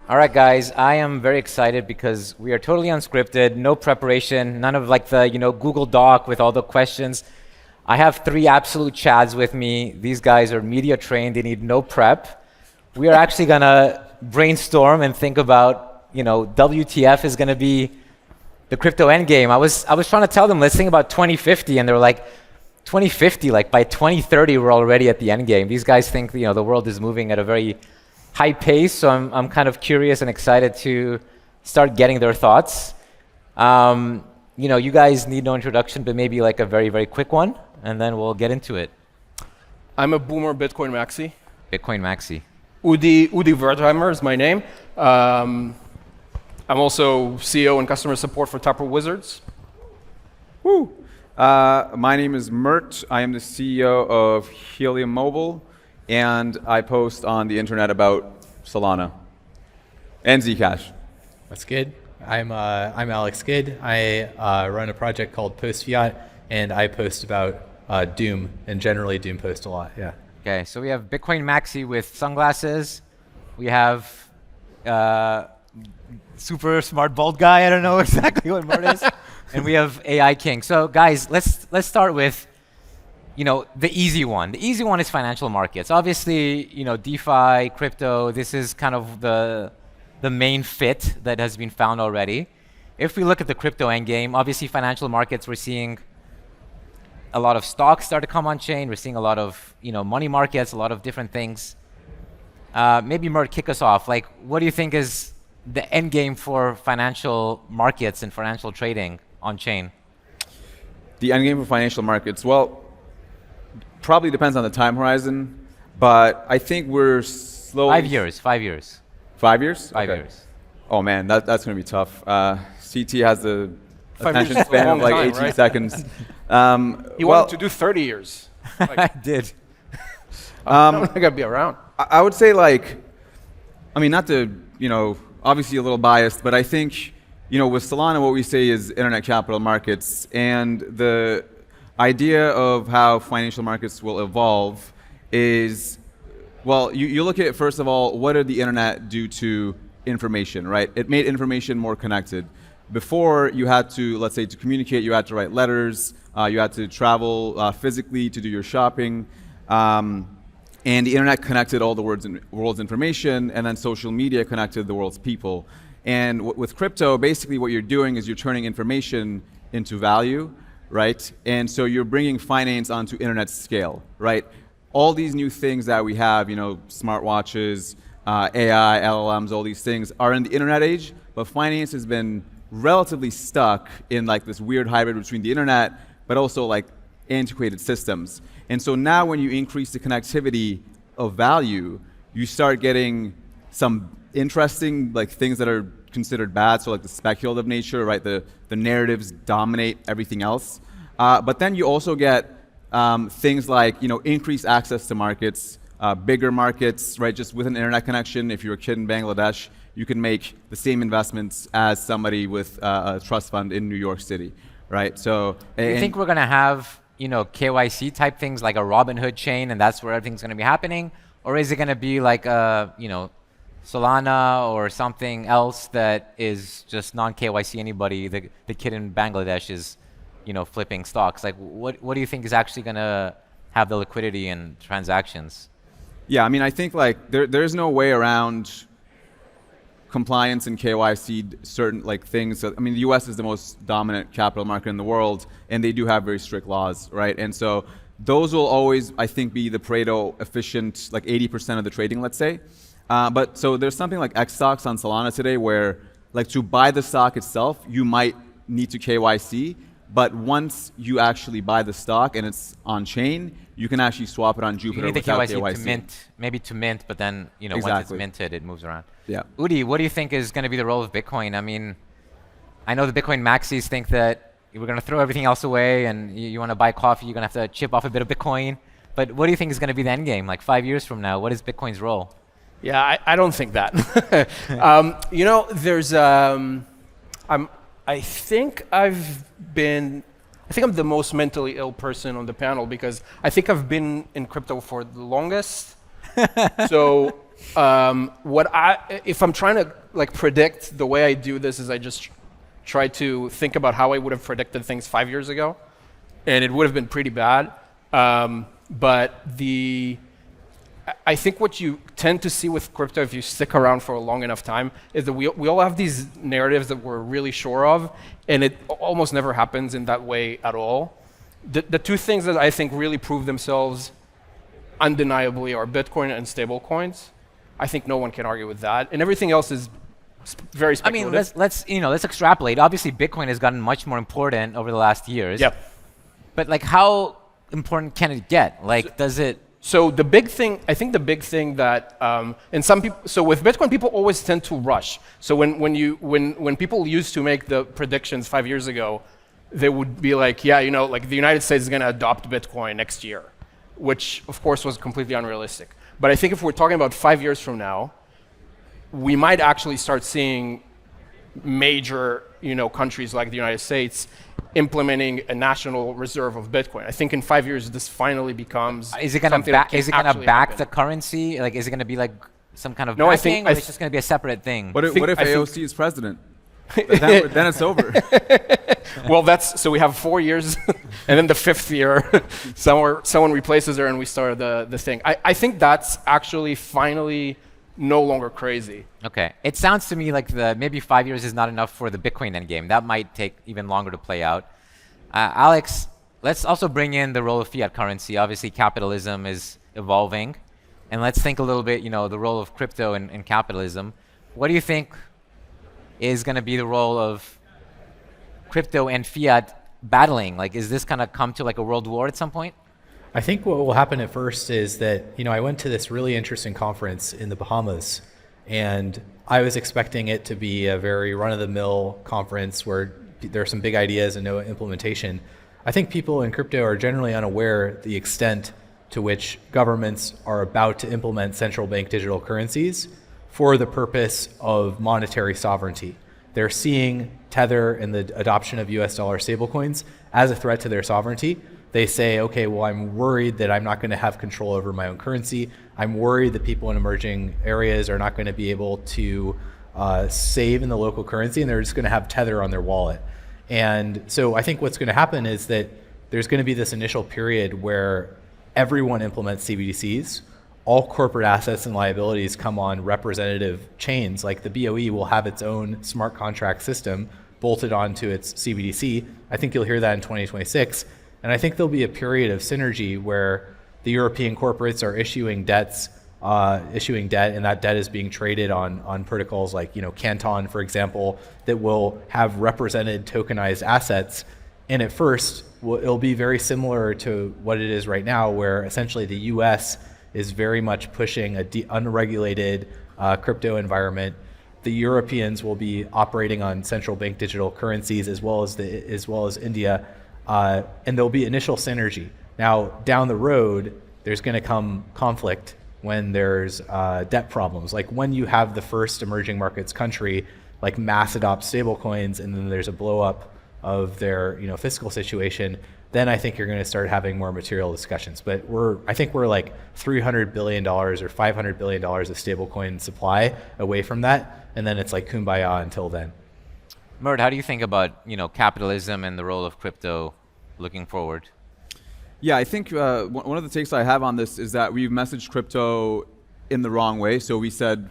All right, guys, I am very excited because we are totally unscripted, no preparation, none of like the, Google Doc with all the questions. I have three absolute chads with me. These guys are media trained, they need no prep. We are actually gonna brainstorm and think about, WTF is gonna be the crypto endgame. I was trying to tell them, let's think about 2050, and they were like, 2050, like by 2030, we're already at the endgame. These guys think, the world is moving at a very high pace, so I'm kind of curious and excited to start getting their thoughts. You guys need no introduction, but maybe like a very, very quick one, and then we'll get into it. I'm a boomer Bitcoin maxi. Bitcoin maxi. Udi Wertheimer is my name. I'm also CEO and customer support for Taproot Wizards. Woo! My name is Mert. I am the CEO of Helium Mobile, and I post on the internet about Solana and Zcash. That's good. I'm Alex Good. I run a project called Post Fiat, and I post about Doom, and generally Doom post a lot. Yeah. Okay, so we have Bitcoin maxi with sunglasses. We have super smart bald guy. I don't know exactly what Mert is. And we have AI King. So guys, let's start with the easy one. The easy one is financial markets. Obviously, DeFi, crypto, this is kind of the main fit that has been found already. If we look at the crypto endgame, obviously financial markets, we're seeing a lot of stocks start to come on chain. We're seeing a lot of money markets, a lot of different things. Maybe Mert, kick us off. Like, what do you think is the end game for financial markets and financial trading on chain? The end game for financial markets, well, probably depends on the time horizon, but I think we're slowly... 5 years, 5 years. 5 years? 5 Okay. years. Oh man, that's going to be tough. CT has the 5 years attention is a span long of like time, 18 right? seconds. You wanted to do 30 years. I did. I'm not going to be around. I would say not to, obviously a little biased, but I think, with Solana, what we say is internet capital markets, and the idea of how financial markets will evolve is, well, you look at, first of all, what did the internet do to information, right? It made information more connected. Before, you had to, let's say, to communicate, you had to write letters, you had to travel physically to do your shopping, and the internet connected all the world's information, and then social media connected the world's people. And with crypto, basically what you're doing is you're turning information into value, right? And so you're bringing finance onto internet scale, right? All these new things that we have, smartwatches, AI, LLMs, all these things are in the internet age, but finance has been relatively stuck in like this weird hybrid between the internet, but also like antiquated systems. And so now when you increase the connectivity of value, you start getting some interesting like things that are considered bad, so like the speculative nature, right? The narratives dominate everything else. But then you also get things like increased access to markets, bigger markets, right? Just with an internet connection, if you're a kid in Bangladesh, you can make the same investments as somebody with a trust fund in New York City, right? So Do you think we're going to have KYC type things like a Robinhood chain, and that's where everything's going to be happening? Or is it going to be like a, Solana or something else that is just non-KYC anybody? The kid in Bangladesh is, flipping stocks. Like, what do you think is actually going to have the liquidity and transactions? Yeah, I think like there's no way around compliance and KYC certain like things. The U.S. is the most dominant capital market in the world, and they do have very strict laws, right? And so those will always, I think, be the Pareto efficient, like 80% of the trading, let's say. But so there's something like X stocks on Solana today where like to buy the stock itself, you might need to KYC, but once you actually buy the stock and it's on chain, you can actually swap it on Jupiter without KYC. You need the KYC to mint, maybe to mint, but then once it's minted, it moves around. Yeah. Udi, what do you think is going to be the role of Bitcoin? I know the Bitcoin maxis think that we're going to throw everything else away, and you want to buy coffee, you're going to have to chip off a bit of Bitcoin. But what do you think is going to be the end game? Like 5 years from now, what is Bitcoin's role? Yeah, I don't think that. There's I think I'm the most mentally ill person on the panel because I think I've been in crypto for the longest. So If I'm trying to like predict, the way I do this is I just try to think about how I would have predicted things 5 years ago, and it would have been pretty bad. But I think what you tend to see with crypto, if you stick around for a long enough time, is that we all have these narratives that we're really sure of, and it almost never happens in that way at all. The two things that I think really prove themselves undeniably are Bitcoin and stablecoins. I think no one can argue with that, and everything else is very speculative. I mean, let's extrapolate. Obviously, Bitcoin has gotten much more important over the last years. Yep. But like, how important can it get? Like, does it? So the big thing, I think the big thing that, and some people, so with Bitcoin, people always tend to rush. So when people used to make the predictions 5 years ago, they would be like, yeah, like the United States is going to adopt Bitcoin next year, which of course was completely unrealistic. But I think if we're talking about 5 years from now, we might actually start seeing major, countries like the United States implementing a national reserve of Bitcoin. I think in 5 years this finally becomes. Is it going to back the currency? Like, is it going to be like some kind of no? Backing, or it's just going to be a separate thing? What if AOC is president? then it's over. Well, so we have 4 years, and then the 5th year, someone replaces her, and we start the thing. I think that's actually finally no longer crazy. Okay. It sounds to me like maybe 5 years is not enough for the Bitcoin endgame. That might take even longer to play out. Alex, let's also bring in the role of fiat currency. Obviously, capitalism is evolving. And let's think a little bit, the role of crypto in capitalism. What do you think is going to be the role of crypto and fiat battling? Like, is this going to come to like a world war at some point? I think what will happen at first is that, I went to this really interesting conference in the Bahamas, and I was expecting it to be a very run-of-the-mill conference where there are some big ideas and no implementation. I think people in crypto are generally unaware the extent to which governments are about to implement central bank digital currencies for the purpose of monetary sovereignty. They're seeing Tether and the adoption of US dollar stablecoins as a threat to their sovereignty. They say, okay, well, I'm worried that I'm not going to have control over my own currency. I'm worried that people in emerging areas are not going to be able to save in the local currency, and they're just going to have Tether on their wallet. And so I think what's going to happen is that there's going to be this initial period where everyone implements CBDCs. All corporate assets and liabilities come on representative chains. Like the BOE will have its own smart contract system bolted onto its CBDC. I think you'll hear that in 2026. And I think there'll be a period of synergy where the European corporates are issuing debt, and that debt is being traded on protocols like Canton, for example, that will have represented tokenized assets. And at first, it'll be very similar to what it is right now, where essentially the U.S. is very much pushing an unregulated crypto environment. The Europeans will be operating on central bank digital currencies as well as India. And there'll be initial synergy. Now, down the road, there's going to come conflict when there's debt problems. Like when you have the first emerging markets country, like mass adopt stablecoins, and then there's a blow up of their fiscal situation, then I think you're going to start having more material discussions. But I think we're like $300 billion or $500 billion of stablecoin supply away from that, and then it's like kumbaya until then. Mert, how do you think about capitalism and the role of crypto looking forward? Yeah, I think one of the takes I have on this is that we've messaged crypto in the wrong way. So we said,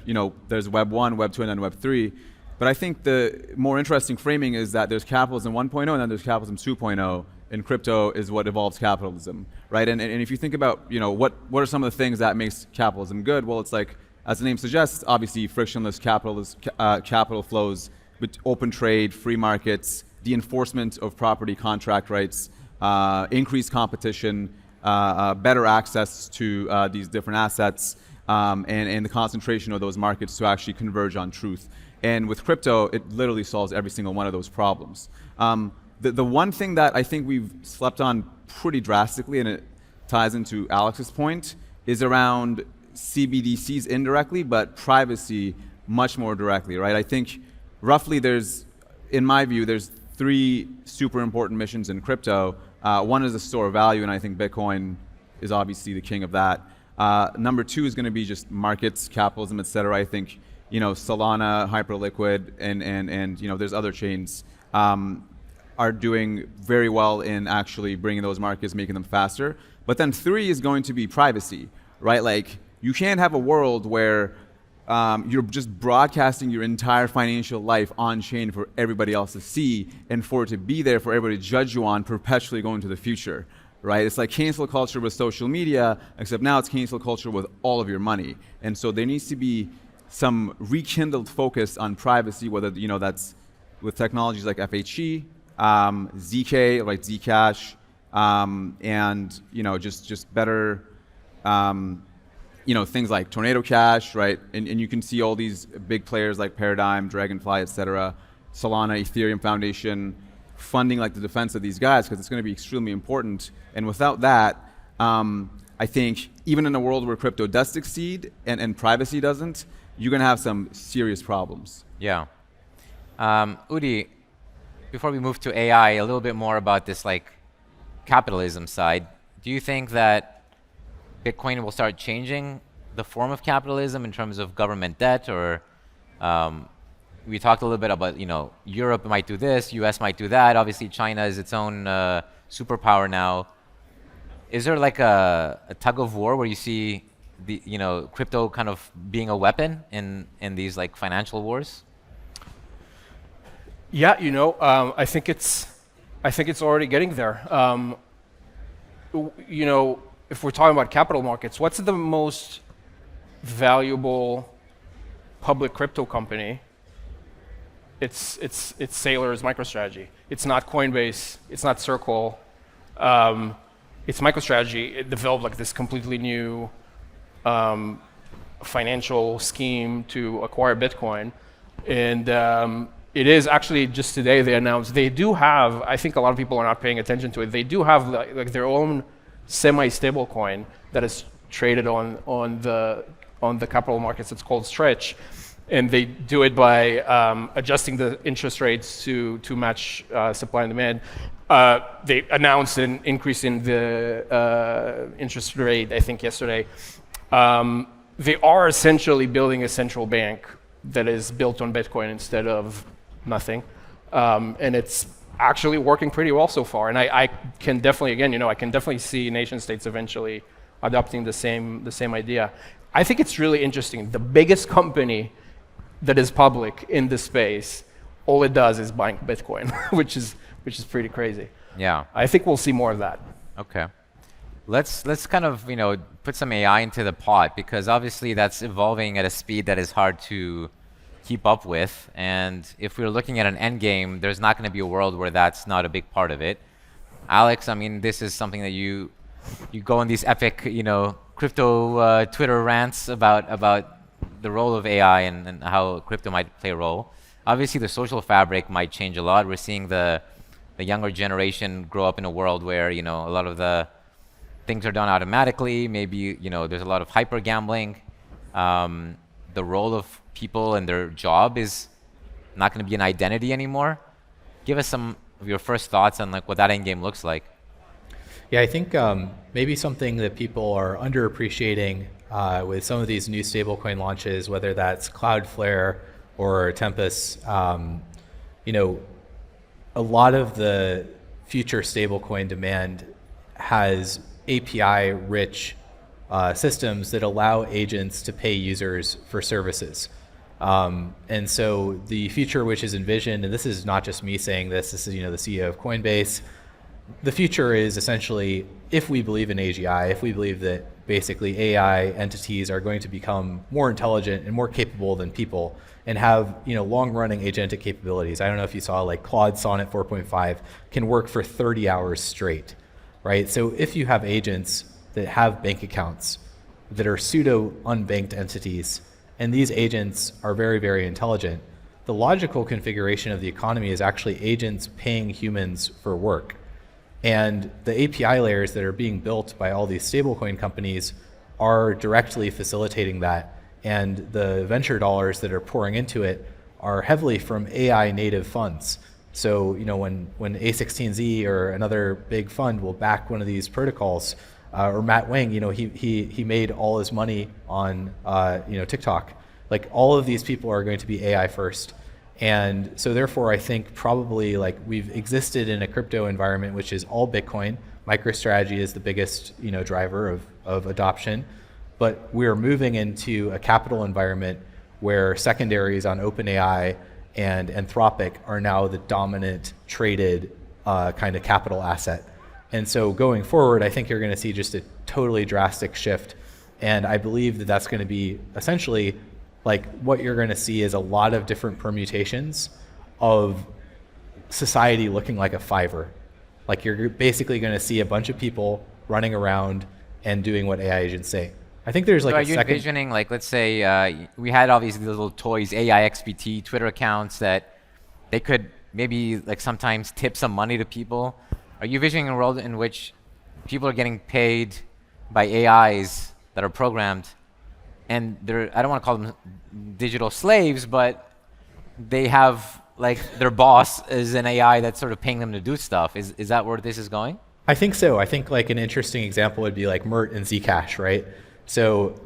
there's Web 1, Web 2, and then Web 3. But I think the more interesting framing is that there's capitalism 1.0 and then there's capitalism 2.0, and crypto is what evolves capitalism, right? And if you think about, what are some of the things that makes capitalism good? Well, it's like, as the name suggests, obviously frictionless capital flows, with open trade, free markets, the enforcement of property contract rights, increased competition, better access to these different assets, and the concentration of those markets to actually converge on truth. And with crypto, it literally solves every single one of those problems. The one thing that I think we've slept on pretty drastically, and it ties into Alex's point, is around CBDCs indirectly, but privacy much more directly, right? I think roughly in my view, there's 3 super important missions in crypto. One is the store of value, and I think Bitcoin is obviously the king of that. Number two is going to be just markets, capitalism, et cetera. I think, Solana, Hyperliquid, and there's other chains are doing very well in actually bringing those markets, making them faster. But then three is going to be privacy, right? Like, you can't have a world where you're just broadcasting your entire financial life on chain for everybody else to see, and for it to be there for everybody to judge you on perpetually going into the future, right? It's like cancel culture with social media, except now it's cancel culture with all of your money. And so there needs to be some rekindled focus on privacy, whether that's with technologies like FHE, ZK, like Zcash, and just better. Things like Tornado Cash, right? And you can see all these big players like Paradigm, Dragonfly, et cetera, Solana, Ethereum Foundation, funding like the defense of these guys, because it's going to be extremely important. And without that, I think even in a world where crypto does succeed and privacy doesn't, you're going to have some serious problems. Yeah. Udi, before we move to AI, a little bit more about this like capitalism side. Do you think that Bitcoin will start changing the form of capitalism in terms of government debt, or we talked a little bit about, Europe might do this, US might do that. Obviously, China is its own superpower now. Is there like a tug of war where you see the, crypto kind of being a weapon in these like financial wars? Yeah, I think it's already getting there. If we're talking about capital markets, what's the most valuable public crypto company? It's Saylor's MicroStrategy. It's not Coinbase. It's not Circle. It's MicroStrategy. It developed like this completely new financial scheme to acquire Bitcoin, and it is actually just today they announced they do have. I think a lot of people are not paying attention to it. They do have like their own semi-stable coin that is traded on the capital markets. It's called Stretch, and they do it by adjusting the interest rates to match supply and demand. They announced an increase in the interest rate, I think yesterday. They are essentially building a central bank that is built on Bitcoin instead of nothing, and it's actually working pretty well so far. And I can definitely, again, I can definitely see nation states eventually adopting the same idea. I think it's really interesting. The biggest company that is public in this space, all it does is buying Bitcoin, which is pretty crazy. Yeah. I think we'll see more of that. Okay. Let's kind of, put some AI into the pot, because obviously that's evolving at a speed that is hard to keep up with. And if we're looking at an endgame, there's not going to be a world where that's not a big part of it. Alex, I mean, this is something that you go on these epic, crypto Twitter rants about the role of AI and how crypto might play a role. Obviously, the social fabric might change a lot. We're seeing the younger generation grow up in a world where, a lot of the things are done automatically. Maybe, there's a lot of hyper gambling. The role of people and their job is not going to be an identity anymore. Give us some of your first thoughts on like what that end game looks like. Yeah, I think maybe something that people are underappreciating with some of these new stablecoin launches, whether that's Cloudflare or Tempest, a lot of the future stablecoin demand has API-rich systems that allow agents to pay users for services. And so the future which is envisioned, and this is not just me saying this is the CEO of Coinbase, the future is essentially, if we believe in AGI, if we believe that basically AI entities are going to become more intelligent and more capable than people and have long-running agentic capabilities. I don't know if you saw like Claude Sonnet 4.5 can work for 30 hours straight, right? So if you have agents that have bank accounts that are pseudo-unbanked entities, and these agents are very, very intelligent, the logical configuration of the economy is actually agents paying humans for work. And the API layers that are being built by all these stablecoin companies are directly facilitating that. And the venture dollars that are pouring into it are heavily from AI native funds. So when A16Z or another big fund will back one of these protocols, or Matt Wang, he made all his money on TikTok. Like all of these people are going to be AI first. And so therefore I think probably like we've existed in a crypto environment which is all Bitcoin. MicroStrategy is the biggest driver of adoption. But we're moving into a capital environment where secondaries on OpenAI and Anthropic are now the dominant traded kind of capital asset. And so going forward, I think you're going to see just a totally drastic shift. And I believe that that's going to be essentially like what you're going to see is a lot of different permutations of society looking like a Fiverr. Like you're basically going to see a bunch of people running around and doing what AI agents say. I think there's like so a are you second. envisioning, like, let's say we had all these little toys, AI XBT, Twitter accounts that they could maybe like sometimes tip some money to people. Are you envisioning a world in which people are getting paid by AIs that are programmed, and I don't want to call them digital slaves, but they have like their boss is an AI that's sort of paying them to do stuff? Is that where this is going? I think so. I think like an interesting example would be like Mert and Zcash, right? So,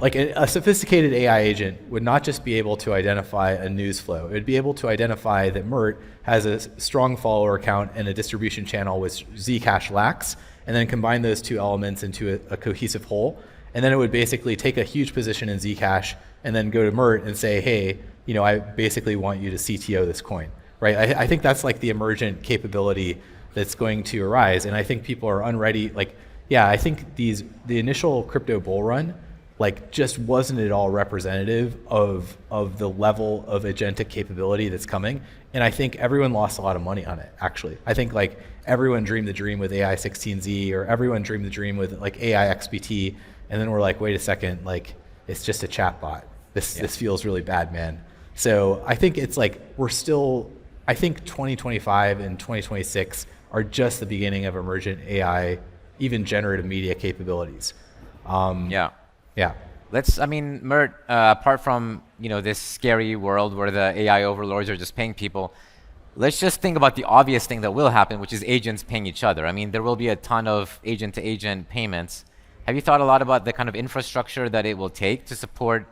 like a sophisticated AI agent would not just be able to identify a news flow. It would be able to identify that Mert has a strong follower count and a distribution channel which Zcash lacks, and then combine those two elements into a cohesive whole. And then it would basically take a huge position in Zcash and then go to Mert and say, hey, I basically want you to CTO this coin, right? I think that's like the emergent capability that's going to arise. And I think people are unready. Like, yeah, I think the initial crypto bull run, like just wasn't at all representative of the level of agentic capability that's coming. And I think everyone lost a lot of money on it, actually. I think like everyone dreamed the dream with AI 16Z, or everyone dreamed the dream with like AI XBT. And then we're like, wait a second, like it's just a chat bot. This feels really bad, man. So I think it's like I think 2025 and 2026 are just the beginning of emergent AI, even generative media capabilities. Yeah. Mert, apart from this scary world where the AI overlords are just paying people, let's just think about the obvious thing that will happen, which is agents paying each other. I mean, there will be a ton of agent-to-agent payments. Have you thought a lot about the kind of infrastructure that it will take to support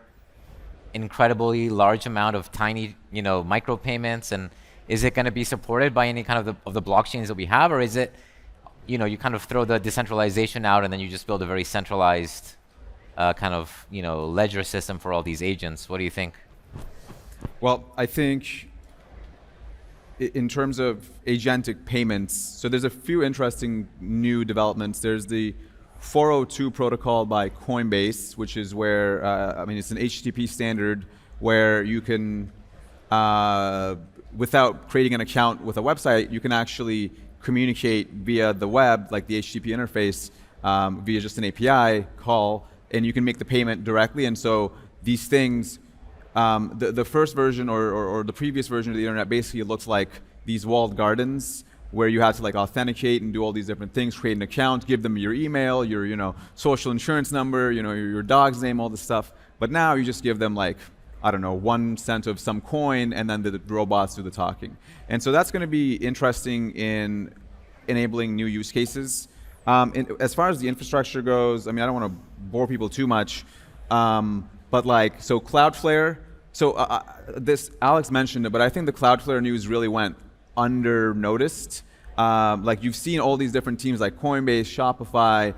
an incredibly large amount of tiny, micro payments? And is it going to be supported by any kind of the blockchains that we have, or is it, you kind of throw the decentralization out and then you just build a very centralized kind of, ledger system for all these agents? What do you think? Well, I think in terms of agentic payments, so there's a few interesting new developments. There's the 402 protocol by Coinbase, which is where, it's an HTTP standard where you can, without creating an account with a website, you can actually communicate via the web, like the HTTP interface, via just an API call, and you can make the payment directly. And so these things, the first version or the previous version of the internet basically looks like these walled gardens where you had to like authenticate and do all these different things, create an account, give them your email, your social insurance number, your dog's name, all this stuff. But now you just give them like, I don't know, 1 cent of some coin, and then the robots do the talking. And so that's going to be interesting in enabling new use cases. As far as the infrastructure goes, I don't want to bore people too much, but like, so Cloudflare, this Alex mentioned it, but I think the Cloudflare news really went under noticed. Like you've seen all these different teams like Coinbase, Shopify,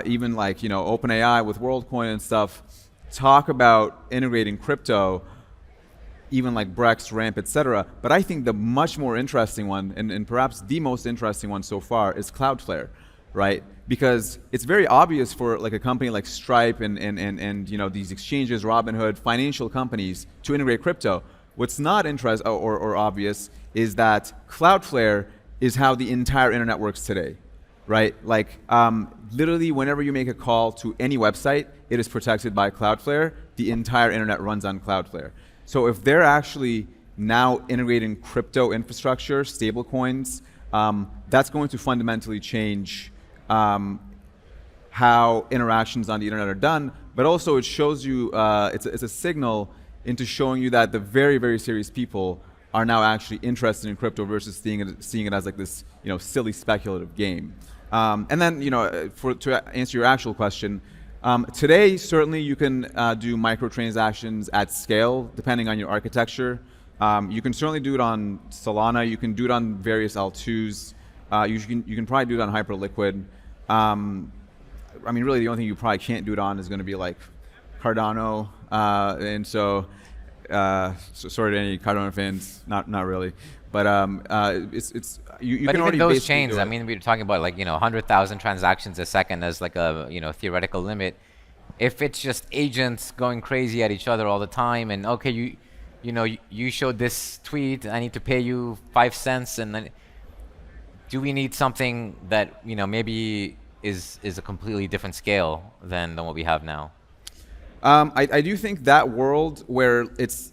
even like, OpenAI with WorldCoin and stuff, talk about integrating crypto, even like Brex, Ramp, etc. But I think the much more interesting one, and perhaps the most interesting one so far, is Cloudflare, right? Because it's very obvious for like a company like Stripe and these exchanges, Robinhood, financial companies to integrate crypto. What's not interesting or obvious is that Cloudflare is how the entire internet works today, right? Like literally whenever you make a call to any website, it is protected by Cloudflare. The entire internet runs on Cloudflare. So if they're actually now integrating crypto infrastructure, stable coins, that's going to fundamentally change how interactions on the internet are done. But also it shows you, it's a signal into showing you that the very, very serious people are now actually interested in crypto versus seeing it as like this, silly speculative game. And then, to answer your actual question, today certainly you can do microtransactions at scale depending on your architecture. You can certainly do it on Solana. You can do it on various L2s. You can probably do it on Hyperliquid. I mean, really, the only thing you probably can't do it on is going to be like Cardano, and so sorry to any Cardano fans, not really, but it's you but can even already those basically chains, do I it. mean, we were talking about like 100,000 transactions a second as like a theoretical limit. If it's just agents going crazy at each other all the time, and okay, you showed this tweet, I need to pay you 5 cents, and then do we need something that maybe is a completely different scale than what we have now? I do think that world where it's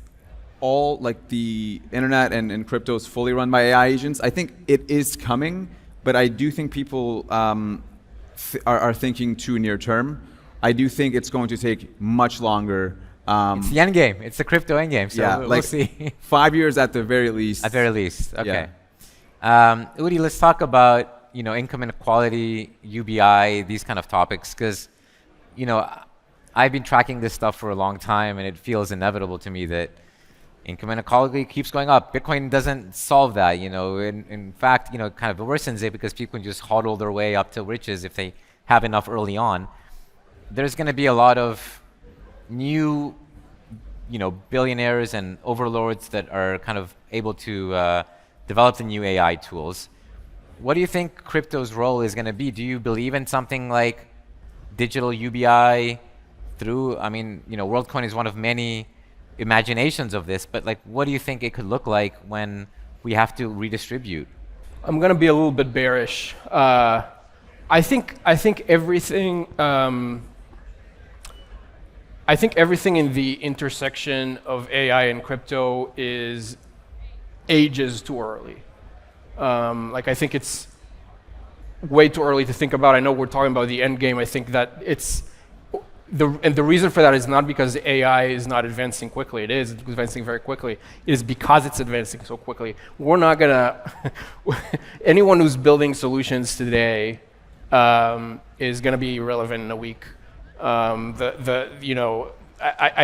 all like the internet and crypto is fully run by AI agents, I think it is coming, but I do think people are thinking too near term. I do think it's going to take much longer. It's the end game. It's the crypto end game. So yeah, we'll see. 5 years at the very least. At very least. Okay. Yeah. Udi, let's talk about income inequality, UBI, these kind of topics, because I've been tracking this stuff for a long time, and it feels inevitable to me that income inequality keeps going up. Bitcoin doesn't solve that. In fact, kind of worsens it because people can just hodl their way up to riches if they have enough early on. There's going to be a lot of new, billionaires and overlords that are kind of able to develop the new AI tools. What do you think crypto's role is going to be? Do you believe in something like digital UBI through, WorldCoin is one of many imaginations of this, but like, what do you think it could look like when we have to redistribute? I'm going to be a little bit bearish. I think everything. I think everything in the intersection of AI and crypto is ages too early. I think it's way too early to think about. I know we're talking about the end game. I think that it's the reason for that is not because AI is not advancing quickly. It is advancing very quickly. It is because it's advancing so quickly. We're not gonna. Anyone who's building solutions today is gonna be irrelevant in a week. I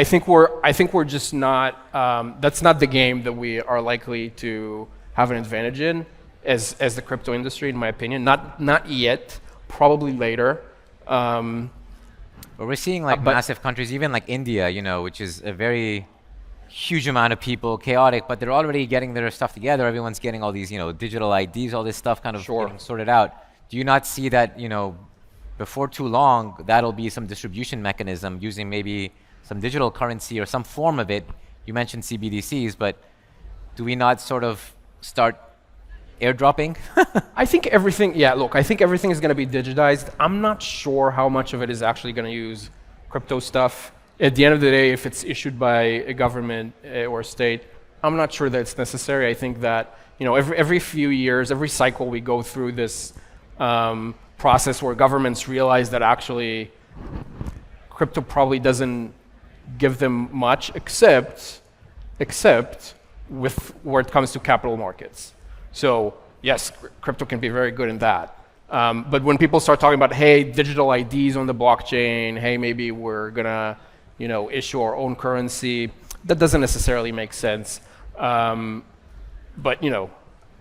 think we're just not. That's not the game that we are likely to have an advantage in as the crypto industry, in my opinion. Not yet. Probably later. But we're seeing like massive countries, even like India, which is a very huge amount of people, chaotic, but they're already getting their stuff together. Everyone's getting all these, digital IDs, all this stuff kind of getting sorted out. Do you not see that, before too long, that'll be some distribution mechanism using maybe some digital currency or some form of it? You mentioned CBDCs, but do we not sort of start airdropping? I think everything, I think everything is going to be digitized. I'm not sure how much of it is actually going to use crypto stuff. At the end of the day, if it's issued by a government or a state, I'm not sure that it's necessary. I think that, every few years, every cycle, we go through this process where governments realize that actually crypto probably doesn't give them much, except with where it comes to capital markets. So yes, crypto can be very good in that. But when people start talking about, hey, digital IDs on the blockchain, hey, maybe we're gonna, issue our own currency, that doesn't necessarily make sense. But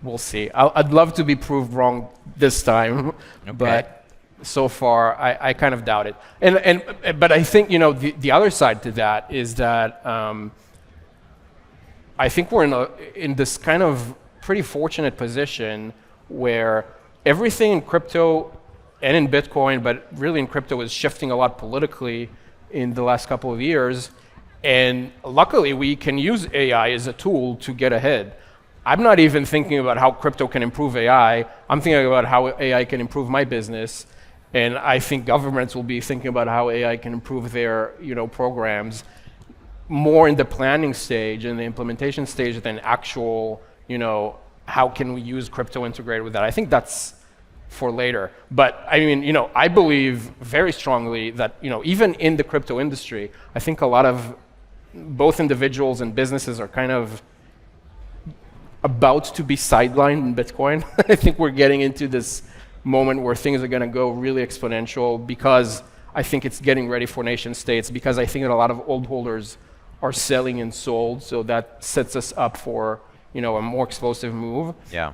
we'll see. I'd love to be proved wrong this time, but so far I kind of doubt it. But I think the other side to that is that I think we're in this kind of pretty fortunate position where everything in crypto and in Bitcoin, but really in crypto, is shifting a lot politically in the last couple of years. And luckily, we can use AI as a tool to get ahead. I'm not even thinking about how crypto can improve AI. I'm thinking about how AI can improve my business. And I think governments will be thinking about how AI can improve their programs more in the planning stage and the implementation stage than actual, how can we use crypto integrated with that? I think that's for later. But I mean, I believe very strongly that, even in the crypto industry, I think a lot of both individuals and businesses are kind of about to be sidelined in Bitcoin. I think we're getting into this moment where things are going to go really exponential, because I think it's getting ready for nation states, because I think that a lot of old holders are selling and sold, so that sets us up for a more explosive move. Yeah.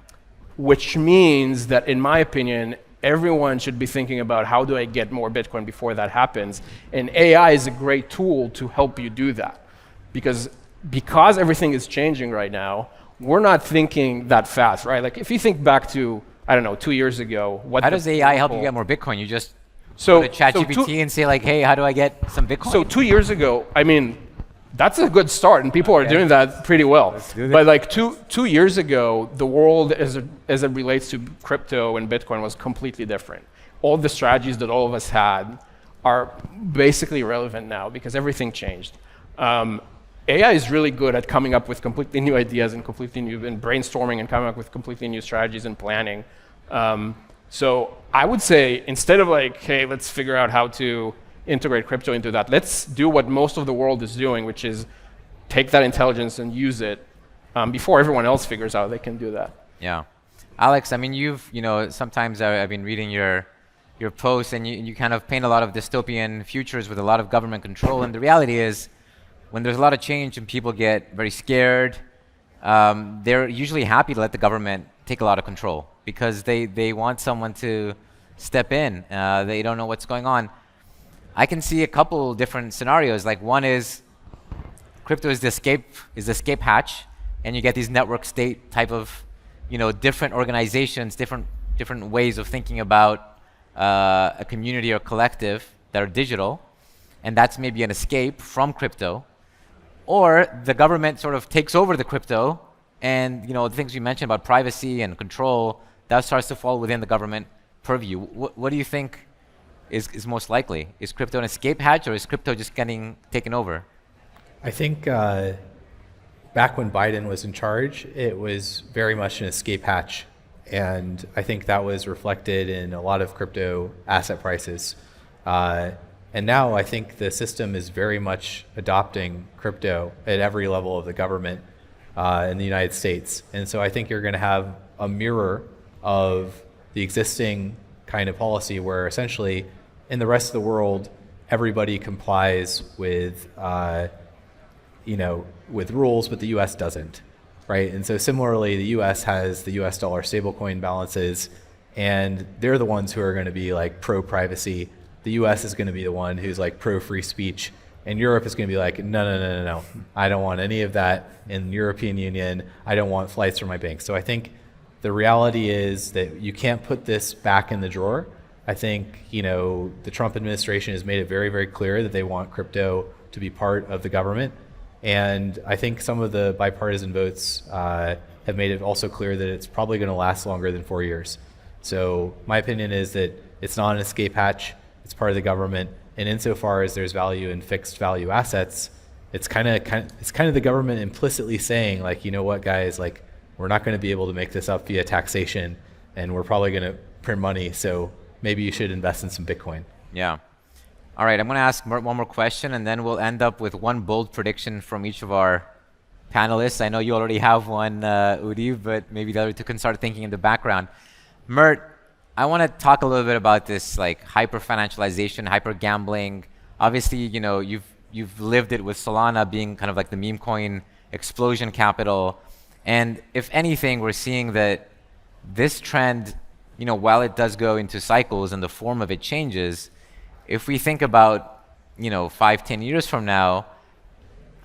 Which means that, in my opinion, everyone should be thinking about how do I get more Bitcoin before that happens. And AI is a great tool to help you do that. Because everything is changing right now, we're not thinking that fast, right? Like if you think back to, I don't know, 2 years ago, how does AI help you get more Bitcoin? You just go to ChatGPT and say like, hey, how do I get some Bitcoin? So 2 years ago, I mean, that's a good start, and people are doing that pretty well. But like two years ago, the world as it relates to crypto and Bitcoin was completely different. All the strategies that all of us had are basically irrelevant now because everything changed. AI is really good at coming up with completely new ideas and brainstorming and coming up with completely new strategies and planning. So I would say, instead of like, hey, let's figure out how to integrate crypto into that, let's do what most of the world is doing, which is take that intelligence and use it before everyone else figures out they can do that. Yeah. Alex, I mean, sometimes I've been reading your posts, and you kind of paint a lot of dystopian futures with a lot of government control. And the reality is, when there's a lot of change and people get very scared, they're usually happy to let the government take a lot of control because they want someone to step in. They don't know what's going on. I can see a couple different scenarios. Like one is crypto is the escape hatch, and you get these network state type of, different organizations, different ways of thinking about a community or collective that are digital, and that's maybe an escape from crypto. Or the government sort of takes over the crypto, and the things you mentioned about privacy and control, that starts to fall within the government purview. What do you think is most likely? Is crypto an escape hatch, or is crypto just getting taken over? I think back when Biden was in charge, it was very much an escape hatch. And I think that was reflected in a lot of crypto asset prices. And now I think the system is very much adopting crypto at every level of the government in the United States. And so I think you're going to have a mirror of the existing kind of policy where essentially in the rest of the world, everybody complies with, with rules, but the U.S. doesn't, right? And so similarly, the U.S. has the U.S. dollar stablecoin balances, and they're the ones who are going to be like pro-privacy. The U.S. is going to be the one who's like pro-free speech, and Europe is going to be like, no, I don't want any of that in the European Union. I don't want flights from my bank. So I think the reality is that you can't put this back in the drawer. I think, the Trump administration has made it very, very clear that they want crypto to be part of the government. And I think some of the bipartisan votes have made it also clear that it's probably going to last longer than 4 years. So my opinion is that it's not an escape hatch. It's part of the government. And insofar as there's value in fixed value assets, it's kind of the government implicitly saying, like, you know what, guys, like, we're not going to be able to make this up via taxation, and we're probably going to print money. So maybe you should invest in some Bitcoin. Yeah. All right, I'm going to ask Mert one more question, and then we'll end up with one bold prediction from each of our panelists. I know you already have one, Udi, but maybe the other two can start thinking in the background. Mert, I want to talk a little bit about this like hyper-financialization, hyper-gambling. Obviously, you've lived it with Solana being kind of like the meme coin explosion capital. And if anything, we're seeing that this trend, while it does go into cycles and the form of it changes, if we think about, 5-10 years from now,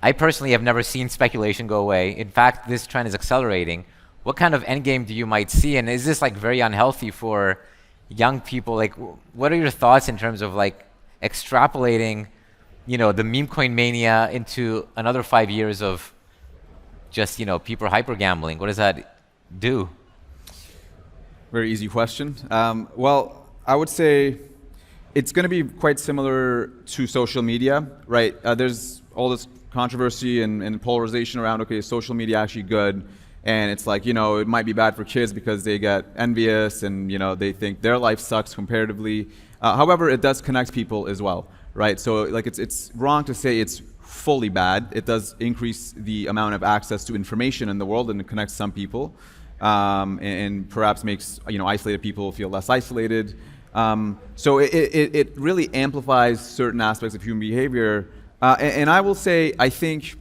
I personally have never seen speculation go away. In fact, this trend is accelerating. What kind of endgame do you might see? And is this like very unhealthy for young people? Like, what are your thoughts in terms of like extrapolating, the meme coin mania into another 5 years of just, people hyper gambling? What does that do? Very easy question. Well, I would say it's going to be quite similar to social media, right? There's all this controversy and polarization around, okay, is social media actually good? And it's like, it might be bad for kids because they get envious and, they think their life sucks comparatively. However, it does connect people as well, right? So like it's wrong to say it's fully bad. It does increase the amount of access to information in the world and it connects some people. and perhaps makes isolated people feel less isolated. So it really amplifies certain aspects of human behavior. And I will say, I think,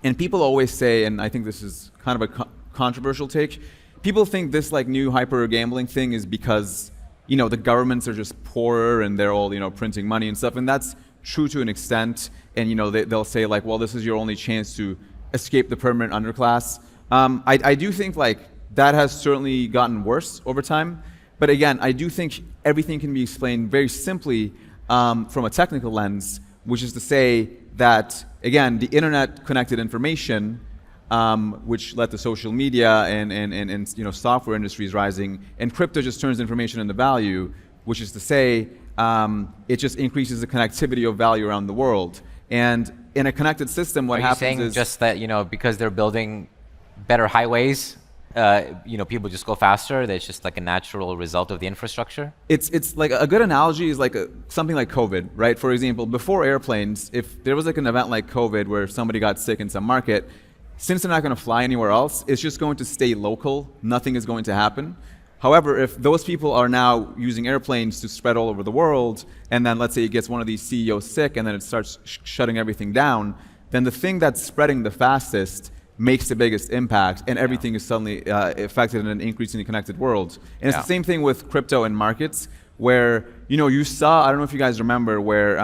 and people always say, and I think this is kind of a controversial take, people think this like new hyper gambling thing is because the governments are just poorer and they're all printing money and stuff, and that's true to an extent. And they'll say like, well, this is your only chance to escape the permanent underclass. I do think like that has certainly gotten worse over time. But again, I do think everything can be explained very simply from a technical lens, which is to say that, again, the internet connected information, which led to social media and software industries rising, and crypto just turns information into value, which is to say it just increases the connectivity of value around the world. And in a connected system, what happens is... Are you saying just that, because they're building better highways, people just go faster? That's just like a natural result of the infrastructure? It's like a good analogy is like something like COVID, right? For example, before airplanes, if there was like an event like COVID where somebody got sick in some market, since they're not going to fly anywhere else, it's just going to stay local. Nothing is going to happen. However, if those people are now using airplanes to spread all over the world, and then let's say it gets one of these CEOs sick and then it starts shutting everything down, then the thing that's spreading the fastest makes the biggest impact, and everything is suddenly affected in an increasingly connected world. And it's the same thing with crypto and markets, where you saw, I don't know if you guys remember, where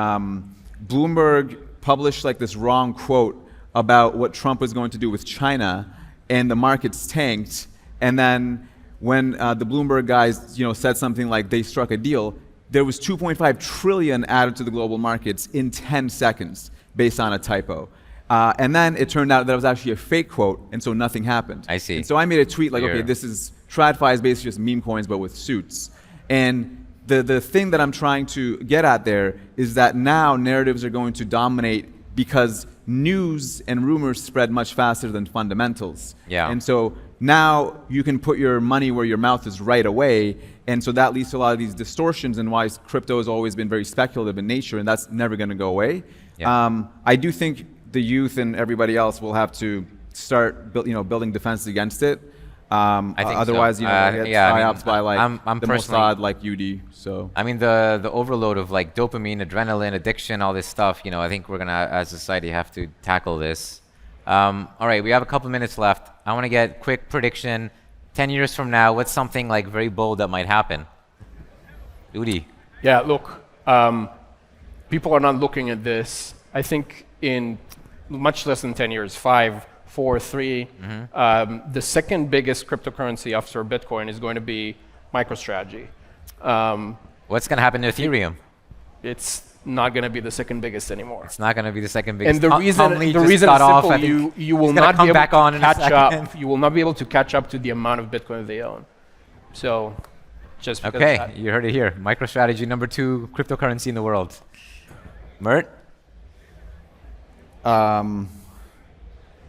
Bloomberg published like this wrong quote about what Trump was going to do with China, and the markets tanked. And then when the Bloomberg guys said something like they struck a deal, there was 2.5 trillion added to the global markets in 10 seconds based on a typo. And then it turned out that it was actually a fake quote, and so nothing happened. I see. And so I made a tweet like, okay, this is TradFi is basically just meme coins but with suits. And the thing that I'm trying to get at there is that now narratives are going to dominate because news and rumors spread much faster than fundamentals. Yeah. And so now you can put your money where your mouth is right away, and so that leads to a lot of these distortions and why crypto has always been very speculative in nature, and that's never going to go away. Yeah. I do think the youth and everybody else will have to start building defenses against it. I think otherwise, so. PSYOPs by like I'm the Mossad, like UD. So I mean, the overload of like dopamine, adrenaline, addiction, all this stuff. I think we're gonna, as a society, have to tackle this. All right, we have a couple minutes left. I want to get quick prediction. 10 years from now, what's something like very bold that might happen? Udi. Yeah, look, people are not looking at this. I think in much less than 10 years, 5, 4, 3, the second biggest cryptocurrency after Bitcoin is going to be MicroStrategy. What's going to happen to Ethereum? It's not going to be the second biggest anymore. It's not going to be the second biggest. And the reason is simple. You will not be able to catch up. You will not be able to catch up to the amount of Bitcoin they own. So, just because okay, you heard it here. MicroStrategy, number 2 cryptocurrency in the world. Mert.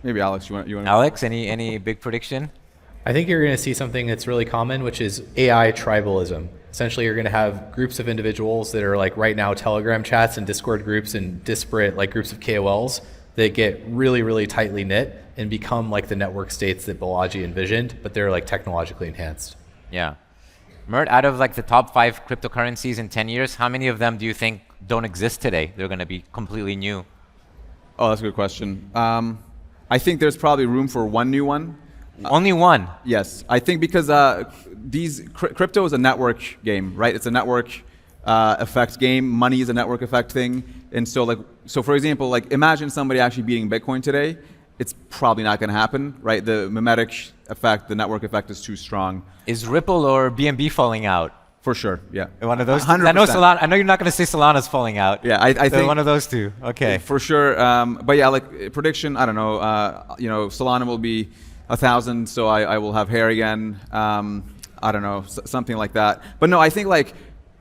Maybe Alex, you want? Alex, any big prediction? I think you're going to see something that's really common, which is AI tribalism. Essentially, you're going to have groups of individuals that are like right now Telegram chats and Discord groups and disparate like groups of KOLs that get really, really tightly knit and become like the network states that Balaji envisioned, but they're like technologically enhanced. Yeah. Mert, out of like the top 5 cryptocurrencies in 10 years, how many of them do you think don't exist today? They're going to be completely new. Oh, that's a good question. I think there's probably room for one new one. Only one? Yes. I think because crypto is a network game, right? It's a network effect game. Money is a network effect thing. And so for example, like imagine somebody actually beating Bitcoin today. It's probably not going to happen, right? The mimetic effect, the network effect is too strong. Is Ripple or BNB falling out? For sure, yeah. One of those 100%. I know you're not going to say Solana's falling out. Yeah, I think one of those two. Okay. For sure. But yeah, like prediction, I don't know. Solana will be 1,000, so I will have hair again. I don't know, something like that. But no, I think like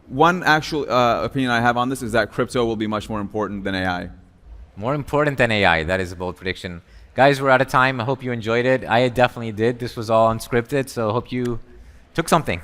one actual opinion I have on this is that crypto will be much more important than AI. More important than AI. That is a bold prediction. Guys, we're out of time. I hope you enjoyed it. I definitely did. This was all unscripted, so I hope you took something.